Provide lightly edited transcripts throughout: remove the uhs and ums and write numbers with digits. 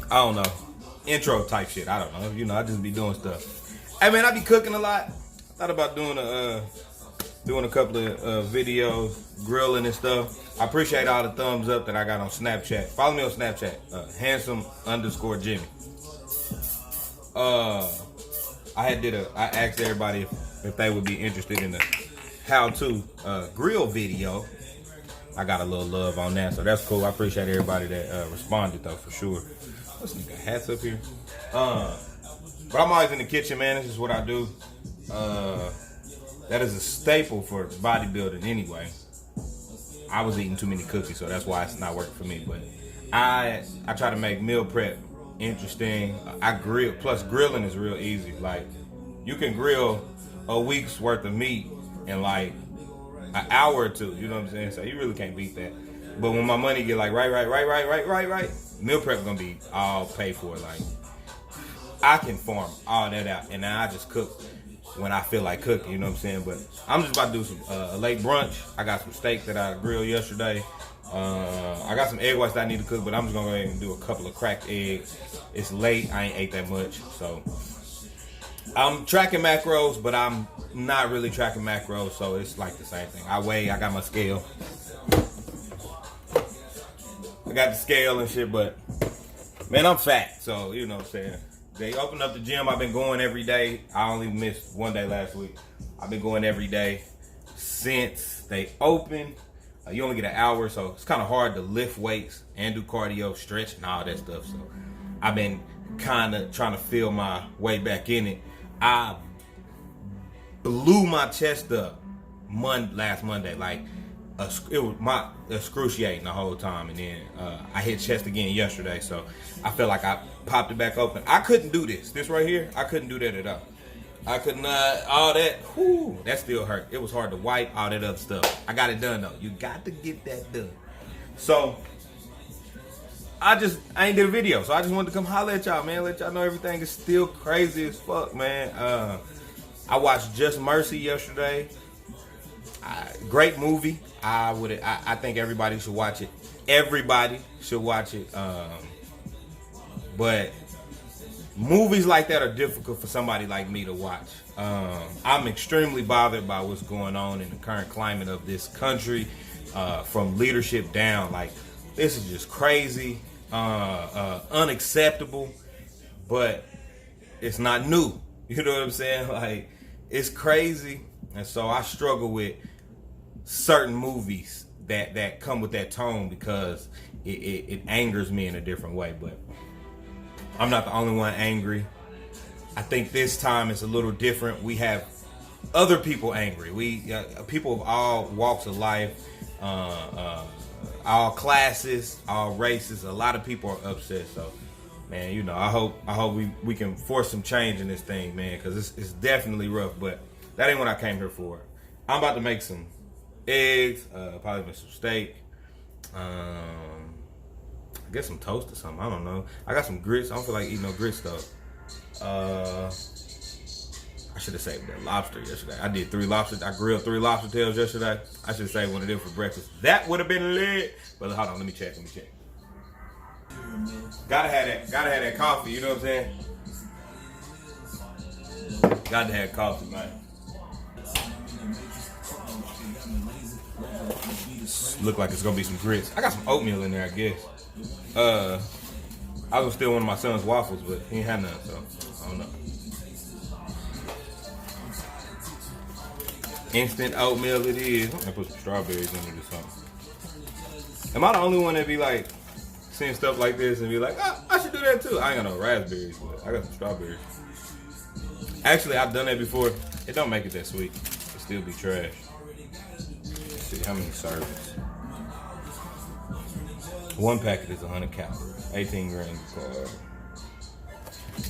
I don't know, intro type shit. I don't know. You know, I just be doing stuff. Hey man, I be cooking a lot. Thought about doing a couple of videos, grilling and stuff. I appreciate all the thumbs up that I got on Snapchat. Follow me on Snapchat, handsome_Jimmy. I asked everybody if they would be interested in the how-to grill video. I got a little love on that, so that's cool. I appreciate everybody that responded though, for sure. What's nigga hats up here? But I'm always in the kitchen, man. This is what I do. That is a staple for bodybuilding anyway. I was eating too many cookies, so that's why it's not working for me. But I try to make meal prep interesting. I grill. Plus, grilling is real easy. Like, you can grill a week's worth of meat in like an hour or two. You know what I'm saying? So you really can't beat that. But when my money get like right, meal prep gonna be all paid for. Like, I can farm all that out, and then I just cook when I feel like cooking, you know what I'm saying? But I'm just about to do some a late brunch. I got some steak that I grilled yesterday. I got some egg whites that I need to cook, but I'm just gonna go ahead and do a couple of cracked eggs. It's late, I ain't ate that much, so I'm tracking macros, but I'm not really tracking macros, so it's like the same thing. I weigh, I got my scale. I got the scale and shit, but man, I'm fat, so you know what I'm saying. They opened up the gym. I've been going every day. I only missed one day last week. I've been going every day since they opened. You only get an hour, so it's kind of hard to lift weights and do cardio, stretch, and all that stuff. So I've been kind of trying to feel my way back in it. I blew my chest up last Monday. Like, it was excruciating the whole time, and then I hit chest again yesterday, so I feel like I popped it back open. I couldn't do this right here. I couldn't do that at all. I could not, all that, whoo, that still hurt. It was hard to wipe, all that other stuff. I got it done though. You got to get that done. So I ain't did a video, so I just wanted to come holler at y'all, man. Let y'all know everything is still crazy as fuck, man. I watched Just Mercy yesterday. Great movie. I think everybody should watch it. Everybody should watch it. But movies like that are difficult for somebody like me to watch. I'm extremely bothered by what's going on in the current climate of this country, from leadership down. Like, this is just crazy, unacceptable, but it's not new. You know what I'm saying? Like, it's crazy. And so I struggle with certain movies that come with that tone, because it angers me in a different way. But I'm not the only one angry. I think this time it's a little different. We have other people angry. People of all walks of life, all classes, all races. A lot of people are upset. So, man, you know, I hope we can force some change in this thing, man, because it's definitely rough. But that ain't what I came here for. I'm about to make some eggs, probably make some steak. I guess some toast or something. I don't know. I got some grits. I don't feel like eating no grits though. I should have saved that lobster yesterday. I did 3 lobsters. I grilled 3 lobster tails yesterday. I should have saved one of them for breakfast. That would have been lit. But hold on, let me check. Gotta have that coffee. You know what I'm saying? Got to have coffee, man. Look like it's gonna be some grits. I got some oatmeal in there, I guess. I was gonna steal one of my son's waffles, but he ain't had none, so I don't know. Instant oatmeal it is. I'm gonna put some strawberries in it or something. Am I the only one that be like seeing stuff like this and be like, I should do that too? I ain't got no raspberries, but I got some strawberries. Actually, I've done that before. It don't make it that sweet. It still be trash. Let's see how many servings. 1 packet is 100 calories, 18 grams of carb.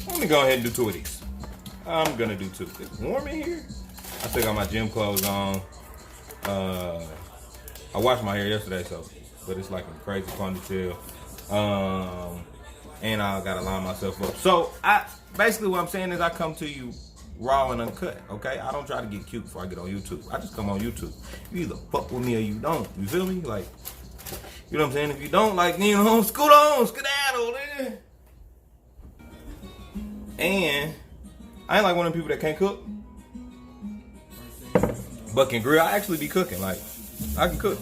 Let me go ahead and do 2 of these. I'm gonna do 2. It's warm in here. I still got my gym clothes on. I washed my hair yesterday, but it's like a crazy ponytail. And I gotta line myself up. So basically what I'm saying is I come to you raw and uncut, okay? I don't try to get cute before I get on YouTube. I just come on YouTube. You either fuck with me or you don't. You feel me? Like, you know what I'm saying? If you don't like me, scoot on, skedaddle, nigga. And I ain't like one of them people that can't cook, but can grill. I actually be cooking. Like, I can cook.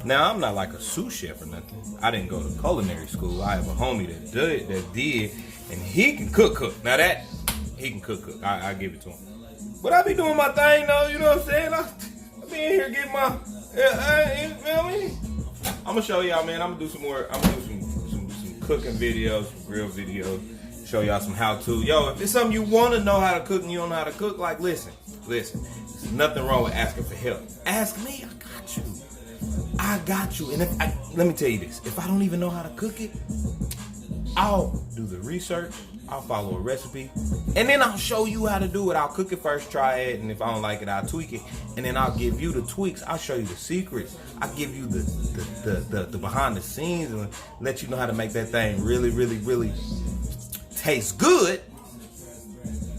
Now, I'm not like a sous chef or nothing. I didn't go to culinary school. I have a homie that did, and he can cook. Now that, he can cook. I give it to him. But I be doing my thing though, you know what I'm saying? I be in here getting my, you feel me? I'm gonna show y'all, man. I'm gonna do some cooking videos, some grill videos, show y'all some how-to. Yo, if it's something you wanna know how to cook and you don't know how to cook, like listen. There's nothing wrong with asking for help. Ask me, I got you. And let me tell you this, if I don't even know how to cook it, I'll do the research, I'll follow a recipe, and then I'll show you how to do it. I'll cook it first, try it, and if I don't like it, I'll tweak it, and then I'll give you the tweaks. I'll show you the secrets. I'll give you the behind the scenes and let you know how to make that thing really, really, really taste good.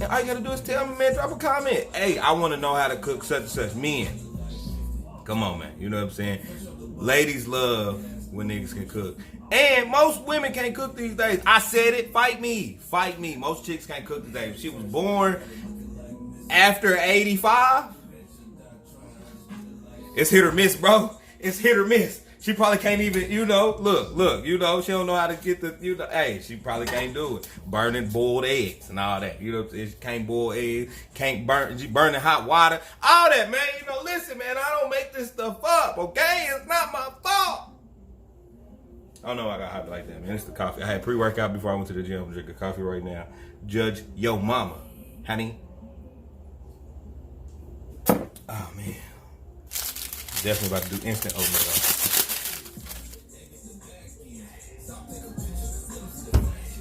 And all you gotta do is tell me, man, drop a comment. Hey, I wanna know how to cook such and such. Men, come on, man, you know what I'm saying? Ladies love when niggas can cook. And most women can't cook these days. I said it, fight me. Most chicks can't cook these days. If she was born after 85, it's hit or miss, bro. It's hit or miss. She probably can't even, look, she don't know how to get hey, she probably can't do it. Burning boiled eggs and all that. She can't boil eggs, she burning hot water. All that, man. Listen, man, I don't make this stuff up, okay? It's not my fault. I don't know why I got hot like that, man. It's the coffee. I had pre-workout before I went to the gym. I'm drinking coffee right now. Judge Yo Mama. Honey. Oh, man. Definitely about to do instant oatmeal.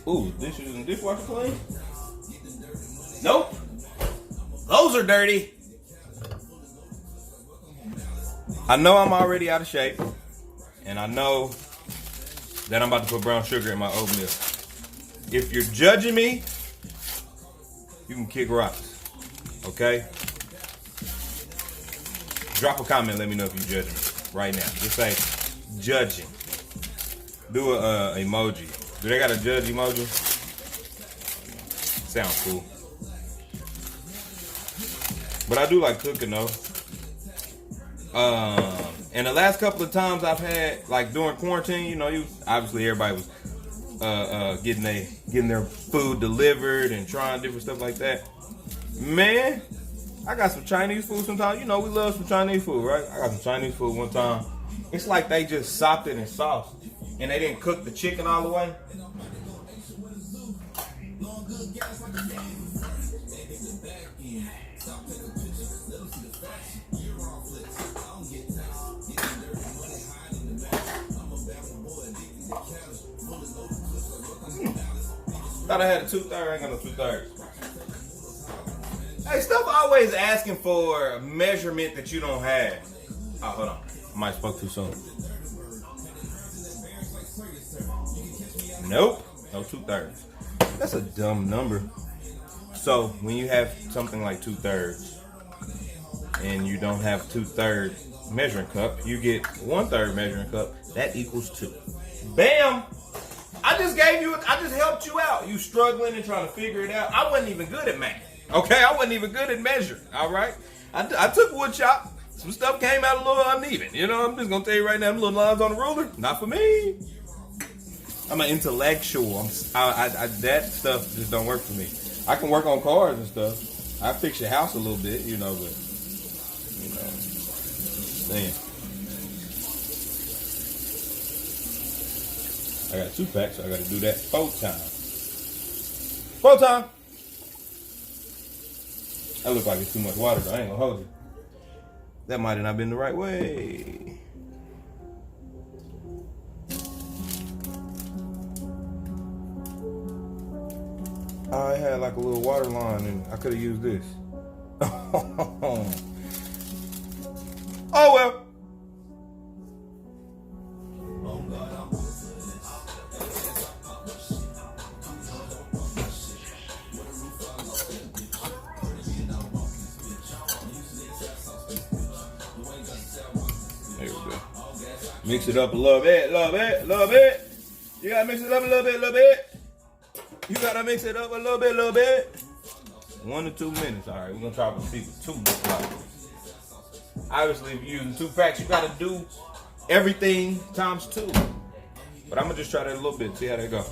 Ooh, dishes and dishwasher clean? Nope. Those are dirty. I know I'm already out of shape. And I know that I'm about to put brown sugar in my oatmeal. If you're judging me, you can kick rocks. Okay? Drop a comment, let me know if you're judging me right now. Just say, judging. Do a emoji. Do they got a judge emoji? Sounds cool. But I do like cooking though. And the last couple of times I've had, like during quarantine, obviously everybody was getting their food delivered and trying different stuff like that. Man, I got some Chinese food sometimes. We love some Chinese food, right? I got some Chinese food one time. It's like they just sopped it in sauce and they didn't cook the chicken all the way. Thought I had a 2/3, I ain't got no 2/3. Hey, stop always asking for a measurement that you don't have. Oh, hold on. I might have spoke too soon. Nope. No 2/3. That's a dumb number. So, when you have something like 2/3 and you don't have 2/3 measuring cup, you get 1/3 measuring cup. That equals 2. Bam! I just helped you out. You struggling and trying to figure it out. I wasn't even good at math. Okay, I wasn't even good at measuring. All right, I took wood chop. Some stuff came out a little uneven. I'm just gonna tell you right now, them little lines on the ruler, not for me. I'm an intellectual. That stuff just don't work for me. I can work on cars and stuff. I fix your house a little bit, but damn. I got 2 packs, so I got to do that 4 times. 4 times. That looks like it's too much water, though. I ain't gonna hold you. That might have not been the right way. I had like a little water line, and I could have used this. Oh well. Mix it up a little bit. You gotta mix it up a little bit. You gotta mix it up a little bit. 1 to 2 minutes. All right, we're gonna try to see for 2 minutes. Obviously, if you're using 2 packs, you gotta do everything times 2. But I'm gonna just try that a little bit, see how that go.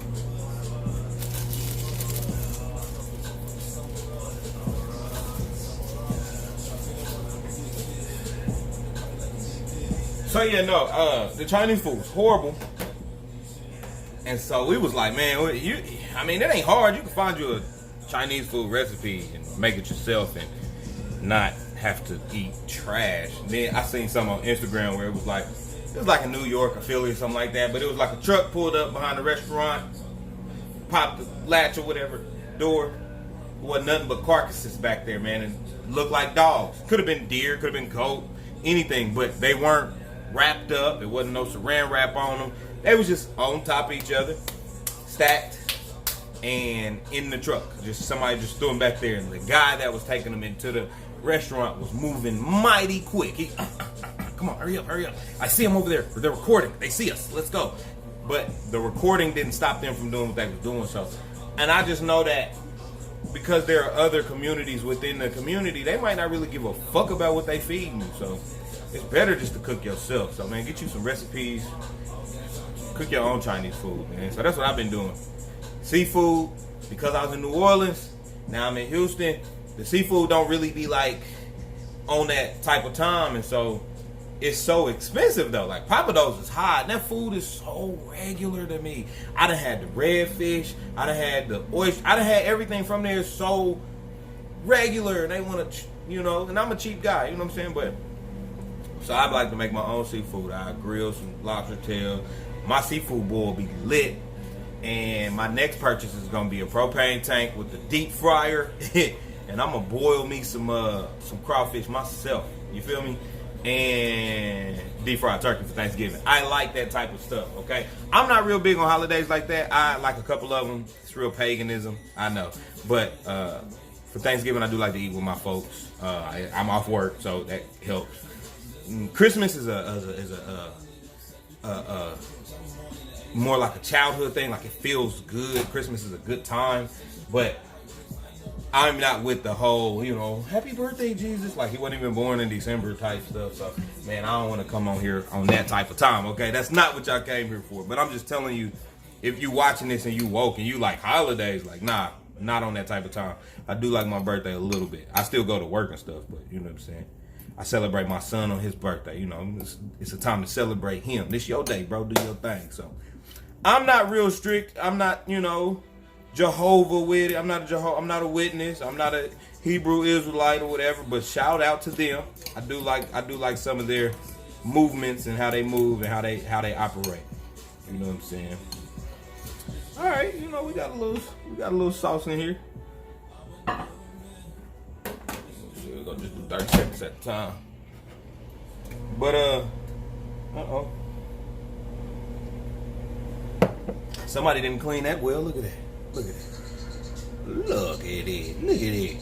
So yeah, no, the Chinese food was horrible. And so we was like, man, it ain't hard. You can find you a Chinese food recipe and make it yourself and not have to eat trash. And then I seen some on Instagram where it was like in New York or Philly or something like that, but it was like a truck pulled up behind the restaurant, popped the latch or whatever, door. Wasn't nothing but carcasses back there, man, and looked like dogs. Could have been deer, could have been goat, anything, but they weren't wrapped up. There wasn't no saran wrap on them. They was just on top of each other, stacked, and in the truck. Just somebody just threw them back there, and the guy that was taking them into the restaurant was moving mighty quick. He, come on, hurry up. I see them over there. They're recording. They see us. Let's go. But the recording didn't stop them from doing what they was doing. So, and I just know that because there are other communities within the community, they might not really give a fuck about what they feeding you. So it's better just to cook yourself. So man, get you some recipes. Cook your own Chinese food, man. So that's what I've been doing. Seafood, because I was in New Orleans, now I'm in Houston. The seafood don't really be like on that type of time, and so it's so expensive though. Like Papados is hot, and that food is so regular to me. I done had the redfish, I done had the oyster, I done had everything from there so regular. And they want to, and I'm a cheap guy, you know what I'm saying? But so I like to make my own seafood. I grill some lobster tail. My seafood bowl will be lit. And my next purchase is gonna be a propane tank with the deep fryer. And I'm gonna boil me some crawfish myself. You feel me? And deep fried turkey for Thanksgiving. I like that type of stuff, okay? I'm not real big on holidays like that. I like a couple of them. It's real paganism, I know. But for Thanksgiving, I do like to eat with my folks. I'm off work, so that helps. Christmas is a more like a childhood thing. Like it feels good. Christmas is a good time, but I'm not with the whole, happy birthday, Jesus. Like he wasn't even born in December type stuff. So man, I don't want to come on here on that type of time. Okay, that's not what y'all came here for. But I'm just telling you, if you watching this and you woke and you like holidays, like nah, not on that type of time. I do like my birthday a little bit. I still go to work and stuff, but you know what I'm saying. I celebrate my son on his birthday. It's a time to celebrate him. This your day, bro. Do your thing. So I'm not real strict. I'm not, Jehovah with it. I'm not a witness. I'm not a Hebrew Israelite or whatever. But shout out to them. I do like some of their movements and how they move and how they operate. You know what I'm saying? All right. We got a little sauce in here. We're gonna just do 30 seconds at a time. But somebody didn't clean that well. Look at that. Look at it.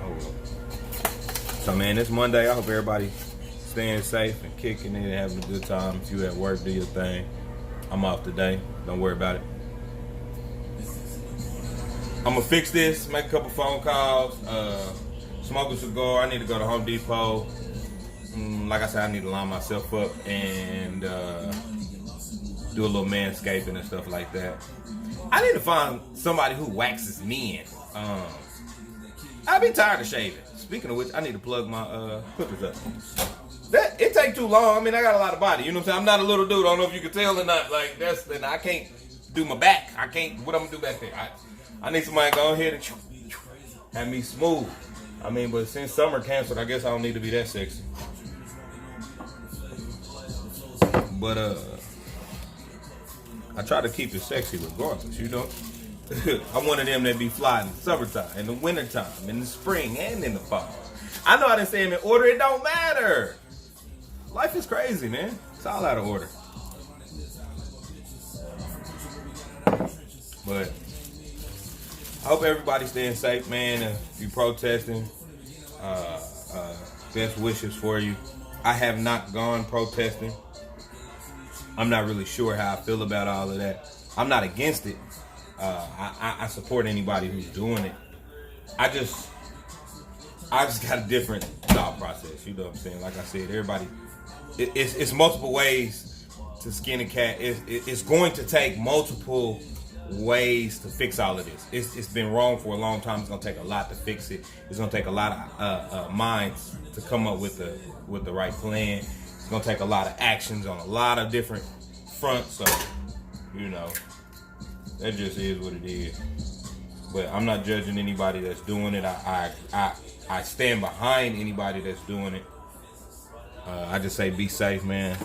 Oh well. So man, it's Monday. I hope everybody staying safe and kicking it and having a good time. If you at work, do your thing. I'm off today. Don't worry about it. I'm gonna fix this, make a couple phone calls, smoke a cigar. I need to go to Home Depot. Like I said, I need to line myself up and do a little manscaping and stuff like that. I need to find somebody who waxes men. I'd be tired of shaving. Speaking of which, I need to plug my clippers up. It take too long. I mean, I got a lot of body. You know what I'm saying? I'm not a little dude. I don't know if you can tell or not. Like and I can't do my back. I can't. What I'm gonna do back there? I need somebody to go ahead and have me smooth. I mean, but since summer canceled, I guess I don't need to be that sexy. But I try to keep it sexy regardless, I'm one of them that be fly in the summertime, in the wintertime, in the spring, and in the fall. I know I didn't say them in order. It don't matter. Life is crazy, man. It's all out of order. But I hope everybody's staying safe, man. If you protesting, best wishes for you. I have not gone protesting. I'm not really sure how I feel about all of that. I'm not against it. I support anybody who's doing it. I just got a different thought process. You know what I'm saying? Like I said, everybody, it's multiple ways to skin a cat. It's going to take multiple ways to fix all of this. It's been wrong for a long time. It's gonna take a lot to fix it. It's gonna take a lot of minds to come up with the right plan. It's gonna take a lot of actions on a lot of different fronts. So, you know, that just is what it is. But I'm not judging anybody that's doing it. I stand behind anybody that's doing it. I just say be safe, man.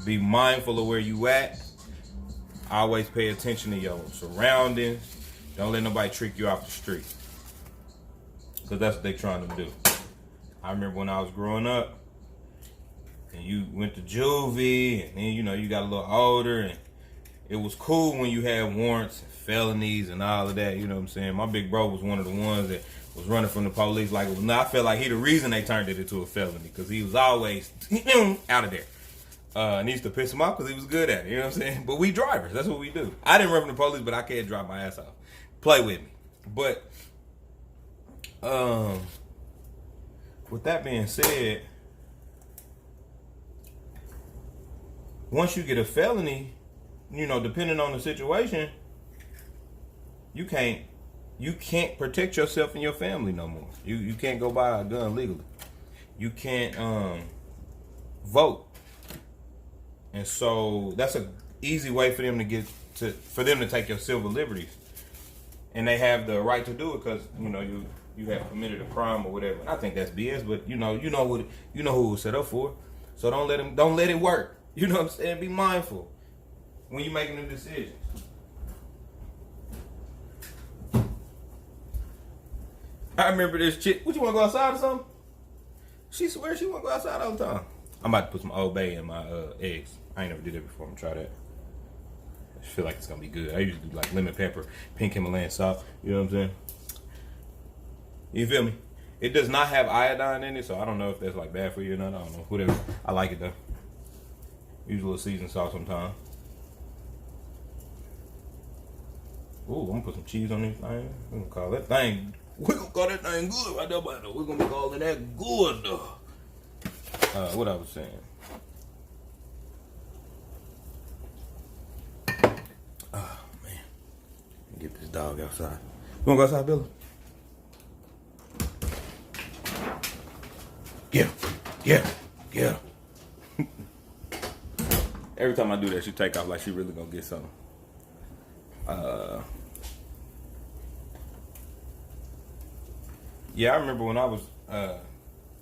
Be mindful of where you at. Always pay attention to your surroundings. Don't let nobody trick you off the street. Because that's what they're trying to do. I remember when I was growing up, and you went to juvie, and then, you know, you got a little older, and it was cool when you had warrants and felonies and all of that. You know what I'm saying? My big bro was one of the ones that was running from the police like it was not. I felt like he the reason they turned it into a felony, because he was always out of there. And he used to piss him off because he was good at it. You know what I'm saying? But we drivers. That's what we do. I didn't run from the police, but I can't drive my ass off. Play with me. But with that being said, once you get a felony, you know, depending on the situation, you can't protect yourself and your family no more. You can't go buy a gun legally. You can't vote. And so that's an easy way for them to take your civil liberties. And they have the right to do it because, you know, you have committed a crime or whatever. I think that's BS, but you know who it was set up for. So don't let it work. You know what I'm saying? Be mindful when you're making the decisions. I remember this chick. What, you want to go outside or something? She swears she want to go outside all the time. I'm about to put some Old Bay in my eggs. I ain't never did that before. I'm gonna try that. I feel like it's gonna be good. I usually do like lemon pepper, pink Himalayan salt. You know what I'm saying? You feel me? It does not have iodine in it, so I don't know if that's like bad for you or not. I don't know. Whatever. I like it though. Use a little seasoned salt sometimes. Ooh, I'm gonna put some cheese on this thing. We're gonna call that thing good right there, but we're gonna be calling that good. What I was saying. Oh man. Get this dog outside. You wanna go outside, Billy? Yeah. Every time I do that, she take off like she really gonna get something. Yeah, I remember when I was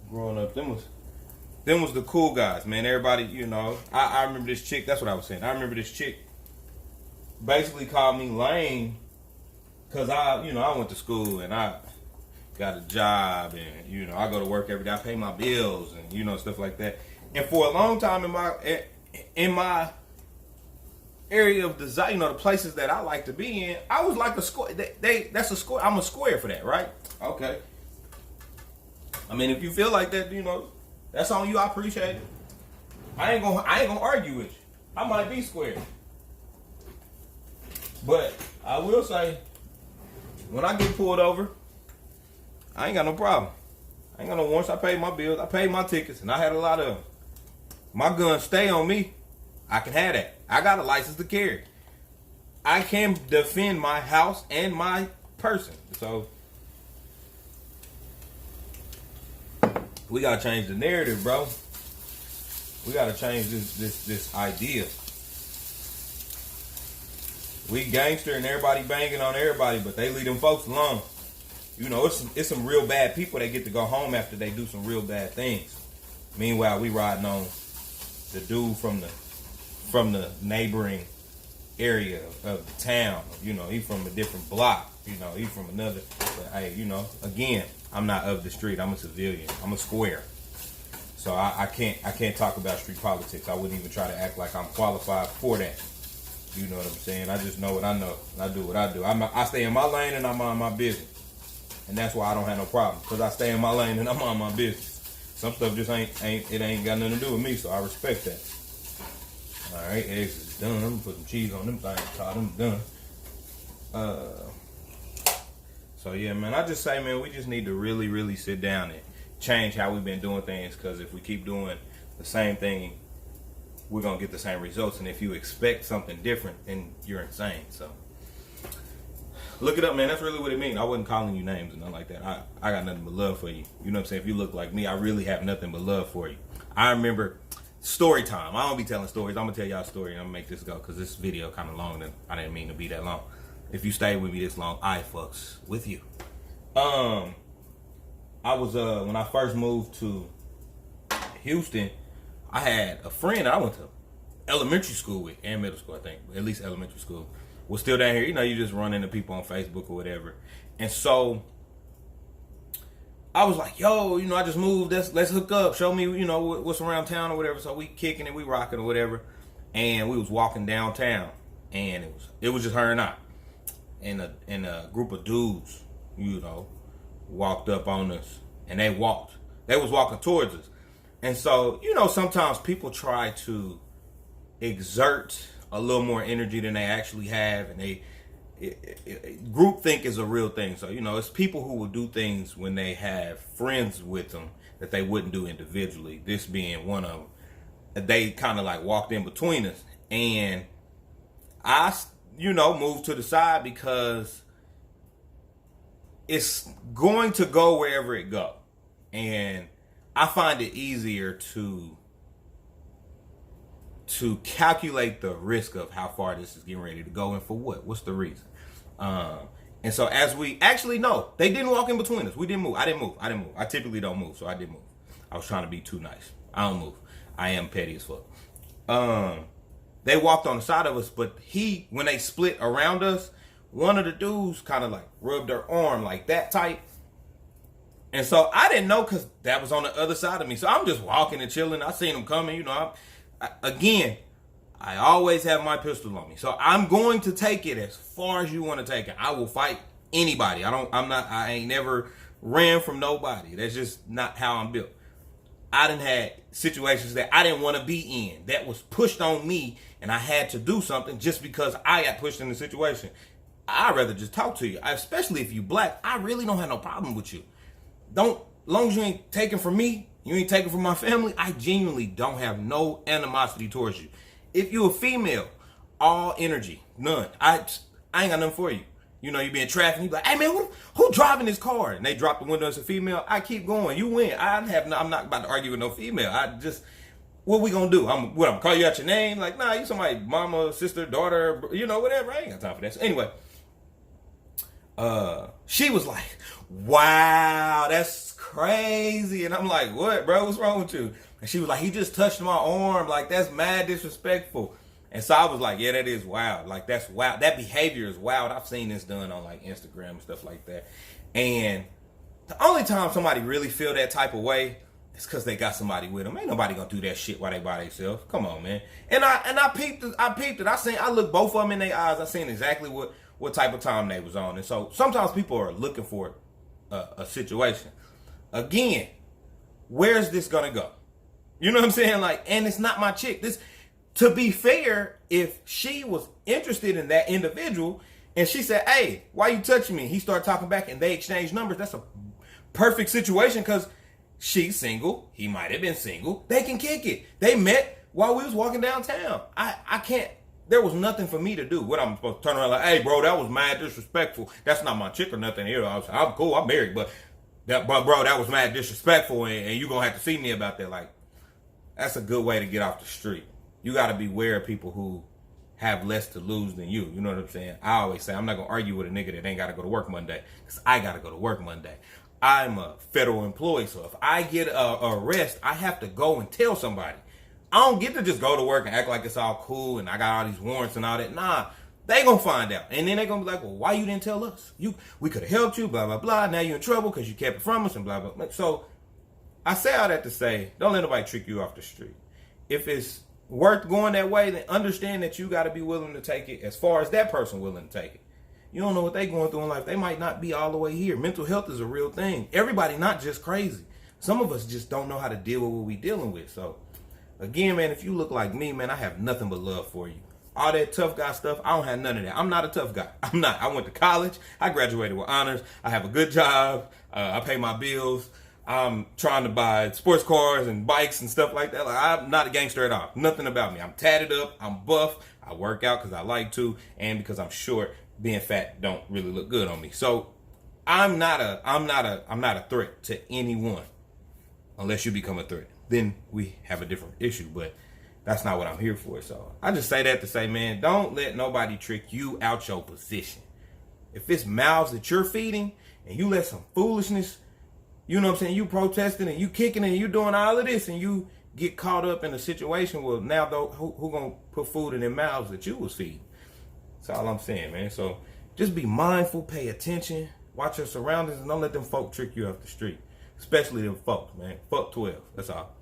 growing up, them was the cool guys, man. Everybody, you know, I remember this chick, that's what I was saying. I remember this chick basically called me lame because I went to school and I got a job and, you know, I go to work every day. I pay my bills and, you know, stuff like that. And for a long time in my area of desire, you know, the places that I like to be in, I was like a square. That's a square. I'm a square for that, right? Okay. I mean, if you feel like that, you know, that's on you. I appreciate it. I ain't gonna argue with you. I might be square, but I will say, when I get pulled over, I ain't got no problem. I ain't got no warrants. I paid my bills. I paid my tickets, and I had a lot of them. My gun stay on me. I can have that. I got a license to carry. I can defend my house and my person. So we gotta change the narrative, bro. We gotta change this idea. We gangster and everybody banging on everybody, but they leave them folks alone. You know, it's some real bad people that get to go home after they do some real bad things. Meanwhile, we riding on the dude from the neighboring area of the town. You know, he from a different block. You know, he from another. But hey, you know, again, I'm not of the street. I'm a civilian. I'm a square. So I can't talk about street politics. I wouldn't even try to act like I'm qualified for that. You know what I'm saying? I just know what I know. And I do what I do. I stay in my lane and I'm on my business. And that's why I don't have no problem. Because I stay in my lane and I'm on my business. Some stuff just ain't got nothing to do with me, so I respect that. All right, eggs is done. I'm gonna put some cheese on them things. Call them done. So yeah, man, I just say, man, we just need to really, really sit down and change how we've been doing things. Because if we keep doing the same thing, we're gonna get the same results. And if you expect something different, then you're insane. So look it up, man. That's really what it means. I wasn't calling you names and nothing like that. I got nothing but love for you. You know what I'm saying? If you look like me, I really have nothing but love for you. I remember story time. I don't be telling stories. I'm gonna tell y'all a story and I'm gonna make this go because this video kind of long and I didn't mean to be that long. If you stay with me this long, I fucks with you. I was when I first moved to Houston, I had a friend that I went to elementary school with and middle school, I think, at least elementary school, was still down here. You know, you just run into people on Facebook or whatever. And so I was like, yo, you know, I just moved. Let's hook up. Show me, you know, what's around town or whatever. So we kicking it, we rocking or whatever. And we was walking downtown, and it was just her and I, and a group of dudes, you know, walked up on us, and they was walking towards us. And so, you know, sometimes people try to exert a little more energy than they actually have, and groupthink is a real thing. So, you know, it's people who will do things when they have friends with them that they wouldn't do individually. This being one of them. They kind of like walked in between us, and I, you know, moved to the side because it's going to go wherever it go, and I find it easier to calculate the risk of how far this is getting ready to go and for what. What's the reason? And so as we actually know, they didn't walk in between us. We didn't move. I didn't move. I typically don't move, so I didn't move. I was trying to be too nice. I don't move. I am petty as fuck. They walked on the side of us, but when they split around us, one of the dudes kind of like rubbed their arm like that tight. And so I didn't know because that was on the other side of me. So I'm just walking and chilling. I seen them coming, you know. I always have my pistol on me. So I'm going to take it as far as you want to take it. I will fight anybody. I ain't never ran from nobody. That's just not how I'm built. I done had situations that I didn't want to be in, that was pushed on me, and I had to do something just because I got pushed in the situation. I'd rather just talk to you, especially if you black. I really don't have no problem with you. Long as you ain't taking from me, you ain't taking from my family, I genuinely don't have no animosity towards you. If you a female, all energy, none. I ain't got nothing for you. You know, you be in traffic, you be like, hey man, who driving this car? And they drop the window as a female. I keep going. You win. I'm not about to argue with no female. What we gonna do? I'm gonna call you out your name? Like, nah, you somebody, mama, sister, daughter, you know, whatever. I ain't got time for that. So anyway, she was like, wow, that's crazy. And I'm like, what, bro? What's wrong with you? And she was like, he just touched my arm. Like, that's mad disrespectful. And so I was like, yeah, that is wild. Like, that's wild. That behavior is wild. I've seen this done on like Instagram and stuff like that. And the only time somebody really feel that type of way is because they got somebody with them. Ain't nobody gonna do that shit while they by themselves. Come on, man. And I peeped it. I looked both of them in their eyes. I seen exactly what type of time they was on. And so sometimes people are looking for a situation. Again, where's this gonna go? You know what I'm saying? Like, and it's not my chick. To be fair, if she was interested in that individual and she said, hey, why you touching me? He started talking back and they exchanged numbers. That's a perfect situation because she's single. He might have been single. They can kick it. They met while we was walking downtown. I can't. There was nothing for me to do. What I'm supposed to turn around like, hey, bro, that was mad disrespectful. That's not my chick or nothing here. I'm cool. I'm married. But bro, that was mad disrespectful and you going to have to see me about that. Like, that's a good way to get off the street. You got to be aware of people who have less to lose than you. You know what I'm saying? I always say I'm not going to argue with a nigga that ain't got to go to work Monday because I got to go to work Monday. I'm a federal employee, so if I get a arrest, I have to go and tell somebody. I don't get to just go to work and act like it's all cool and I got all these warrants and all that. Nah, they going to find out. And then they going to be like, well, why you didn't tell us? We could have helped you, blah, blah, blah. Now you're in trouble because you kept it from us and blah, blah, blah. So I say all that to say, don't let nobody trick you off the street. If it's worth going that way, then understand that you got to be willing to take it as far as that person willing to take it. You don't know what they going through in life. They might not be all the way here. Mental health is a real thing. Everybody not just crazy. Some of us just don't know how to deal with what we dealing with. So Again, man, if you look like me, man, I have nothing but love for you. All that tough guy stuff, I don't have none of that. I'm not a tough guy. I'm not. I went to college. I graduated with honors. I have a good job. I pay my bills. I'm trying to buy sports cars and bikes and stuff like that. Like, I'm not a gangster at all. Nothing about me. I'm tatted up. I'm buff. I work out because I like to, and because I'm short. Being fat don't really look good on me. So I'm not a threat to anyone unless you become a threat. Then we have a different issue. But that's not what I'm here for. So I just say that to say, man, don't let nobody trick you out your position. If it's mouths that you're feeding and you let some foolishness, you know what I'm saying, you protesting and you kicking and you doing all of this and you get caught up in a situation where now though who gonna put food in their mouths that you was feeding? That's all I'm saying, man. So just be mindful, pay attention, watch your surroundings, and don't let them folk trick you off the street. Especially them folks, man. Fuck 12. That's all.